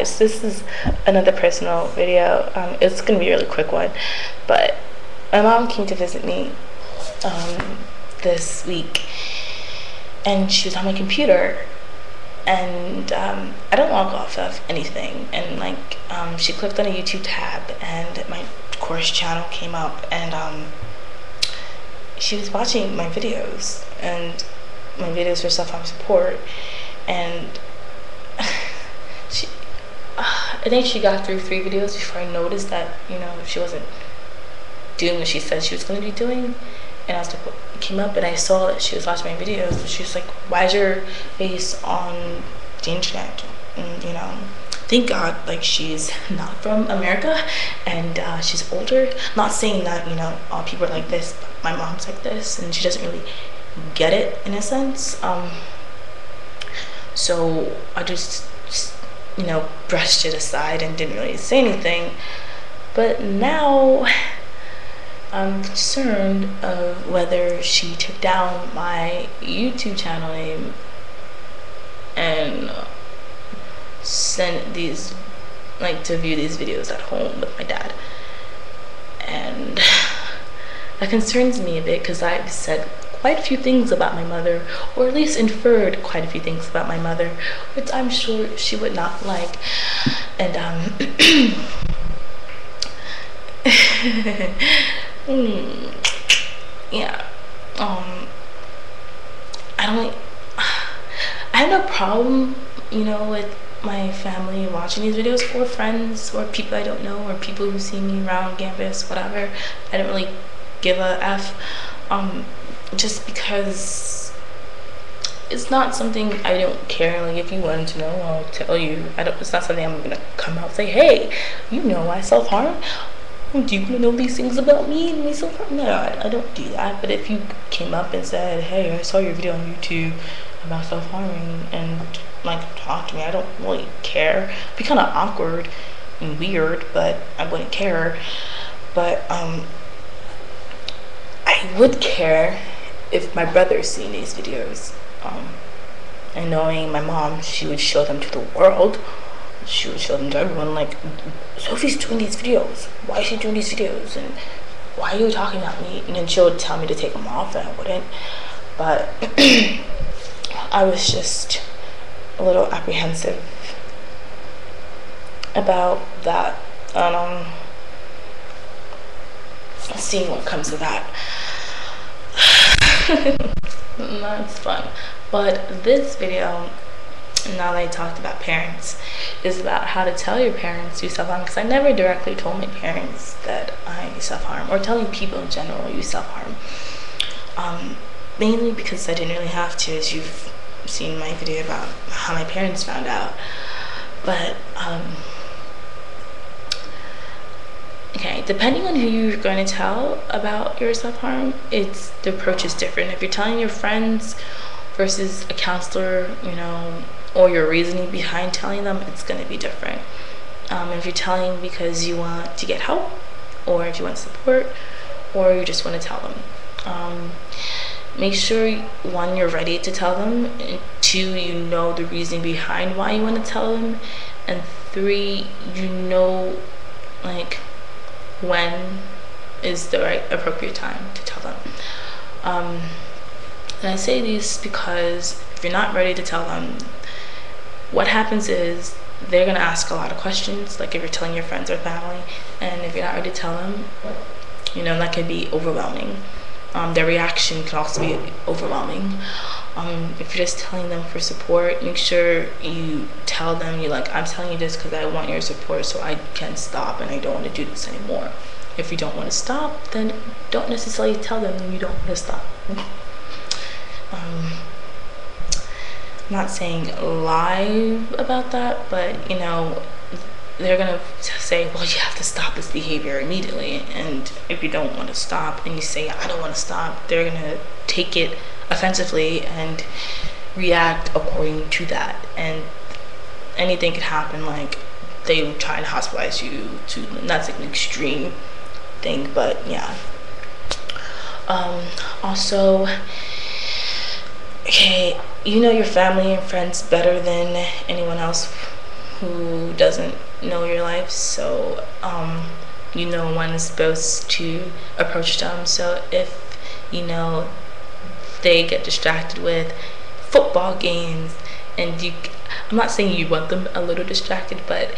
guys, this is another personal video. It's gonna be a really quick one, but my mom came to visit me this week, and she was on my computer, and I don't log off of anything, and like she clicked on a YouTube tab and my course channel came up, and she was watching my videos, and my videos for self-harm support, and I think she got through 3 videos before I noticed that, you know, she wasn't doing what she said she was going to be doing. And I was like, what came up, and I saw that she was watching my videos, and she was like, why is your face on the internet? And, you know, thank God, like, she's not from America, and she's older. Not saying that, you know, all people are like this, but my mom's like this, and she doesn't really get it in a sense. So I just, you know, brushed it aside and didn't really say anything. But now I'm concerned of whether she took down my YouTube channel name and sent these, like, to view these videos at home with my dad. And that concerns me a bit, because I've said quite a few things about my mother, or at least inferred quite a few things about my mother, which I'm sure she would not like. And yeah, I have no problem, you know, with my family watching these videos, or friends, or people I don't know, or people who see me around campus, whatever. I don't really give a F, just because it's not something I don't care. Like, if you wanted to know, I'll tell you. It's not something I'm gonna come out and say, hey, you know I self-harm. Do you want to know these things about me and me self-harm? No, I don't do that. But if you came up and said, hey, I saw your video on YouTube about self-harming, and like talk to me, I don't really care. It'd be kind of awkward and weird, but I wouldn't care. But I would care if my brother's seen these videos, and knowing my mom, she would show them to the world. She would show them to everyone, like, Sophie's doing these videos. Why is she doing these videos? And why are you talking about me? And then she would tell me to take them off, and I wouldn't. But I was just a little apprehensive about that, and seeing what comes of that. That's fun. But this video, now that I talked about parents, is about how to tell your parents you self-harm, because I never directly told my parents that I self-harm, or telling people in general you self-harm, mainly because I didn't really have to, as you've seen my video about how my parents found out. But okay, depending on who you're going to tell about your self-harm, the approach is different. If you're telling your friends versus a counselor, you know, or your reasoning behind telling them, it's going to be different. If you're telling because you want to get help, or if you want support, or you just want to tell them, make sure, 1, you're ready to tell them, and 2, you know the reason behind why you want to tell them, and 3, you know, like, when is the right appropriate time to tell them. And I say this because if you're not ready to tell them, what happens is they're gonna ask a lot of questions, like if you're telling your friends or family, and if you're not ready to tell them, you know, that can be overwhelming. Their reaction can also be overwhelming. If you're just telling them for support, make sure you tell them, you're like, I'm telling you this because I want your support, so I can stop and I don't want to do this anymore. If you don't want to stop, then don't necessarily tell them you don't want to stop. I'm not saying lie about that, but, you know, they're gonna say, well, you have to stop this behavior immediately. And if you don't want to stop and you say, I don't want to stop, they're gonna take it offensively and react according to that. And anything could happen, like they try to hospitalize you, to, that's like an extreme thing, but yeah. Also, okay, you know your family and friends better than anyone else who doesn't know your life, so you know when is supposed to approach them. So if you know they get distracted with football games, and I'm not saying you want them a little distracted, but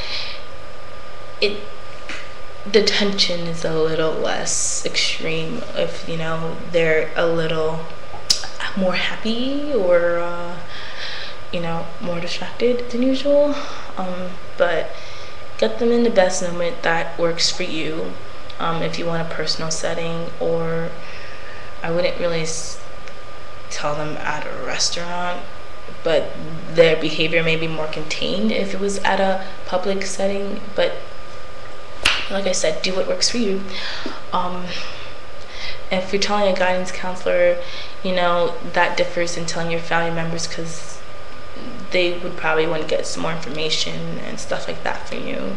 the tension is a little less extreme if you know they're a little more happy or you know, more distracted than usual. But get them in the best moment that works for you. If you want a personal setting, or I wouldn't really tell them at a restaurant, but their behavior may be more contained if it was at a public setting. But like I said, do what works for you. If you're telling a guidance counselor, you know, that differs in telling your family members, because they would probably want to get some more information and stuff like that from you,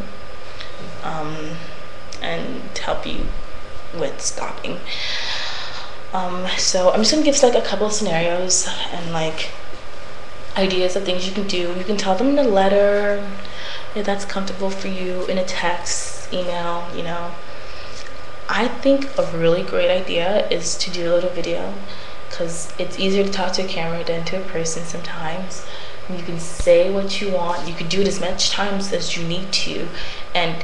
and to help you with stopping. So I'm just gonna give like a couple of scenarios and like ideas of things you can do. You can tell them in a letter if that's comfortable for you, in a text, email, you know. I think a really great idea is to do a little video, because it's easier to talk to a camera than to a person sometimes. You can say what you want, you can do it as much times as you need to, and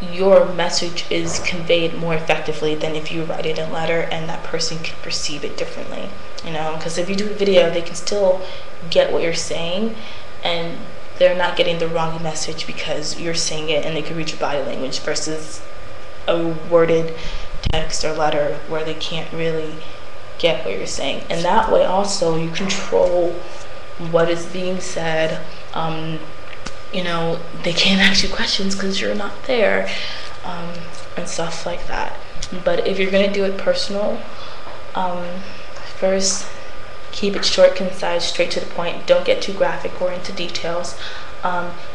your message is conveyed more effectively than if you write it in a letter and that person can perceive it differently, you know. Because if you do a video, they can still get what you're saying, and they're not getting the wrong message because you're saying it and they can read your body language, versus a worded text or letter where they can't really get what you're saying. And that way also you control what is being said. You know, they can't ask you questions because you're not there, and stuff like that. But if you're gonna do it personal, first keep it short, concise, straight to the point. Don't get too graphic or into details.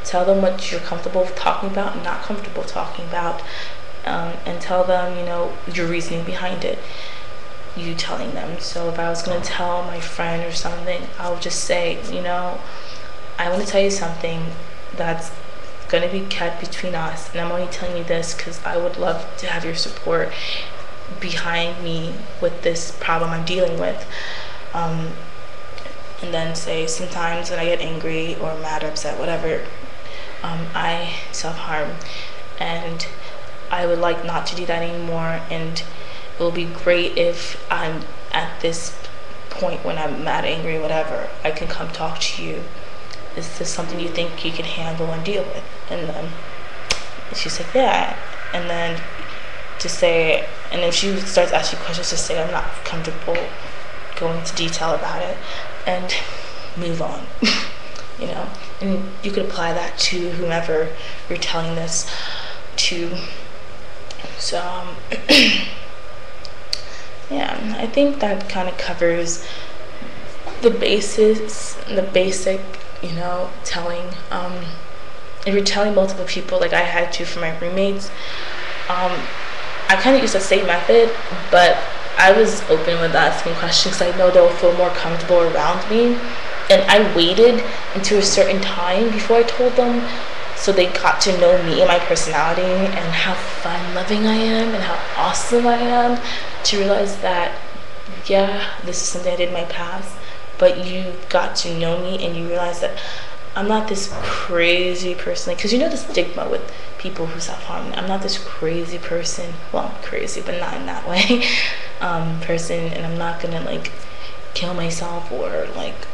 Tell them what you're comfortable talking about and not comfortable talking about, and tell them, you know, your reasoning behind it. You telling them. So if I was going to tell my friend or something, I would just say, you know, I want to tell you something that's going to be kept between us, and I'm only telling you this because I would love to have your support behind me with this problem I'm dealing with. And then say, sometimes when I get angry or mad or upset, whatever, I self-harm, and I would like not to do that anymore. And it will be great if I'm at this point when I'm mad, angry, whatever, I can come talk to you. Is this something you think you can handle and deal with? And then she's like, yeah. And then to say, and then she starts asking questions, to say, I'm not comfortable going into detail about it, and move on. You know, and you could apply that to whomever you're telling this to. So yeah, I think that kind of covers the basis, the basic, you know, telling. If you're telling multiple people, like I had to for my roommates, I kind of used the same method, but I was open with asking questions because I know they'll feel more comfortable around me. And I waited until a certain time before I told them, so they got to know me and my personality and how fun-loving I am and how awesome I am, to realize that, yeah, this is something I did in my past, but you got to know me and you realize that I'm not this crazy person, because you know the stigma with people who self-harm. I'm not this crazy person, well, crazy, but not in that way, person, and I'm not gonna like kill myself or like,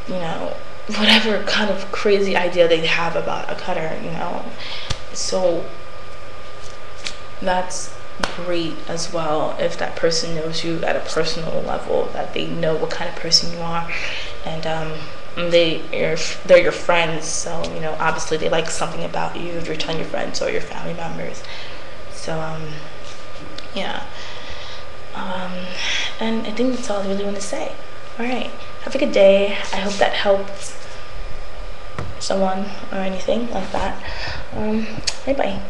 you know, whatever kind of crazy idea they have about a cutter, you know. So that's great as well if that person knows you at a personal level, that they know what kind of person you are, and they're your friends, so you know, obviously they like something about you if you're telling your friends or your family members. So yeah, and I think that's all I really want to say. All right, have a good day. I hope that helped someone or anything like that. Bye bye.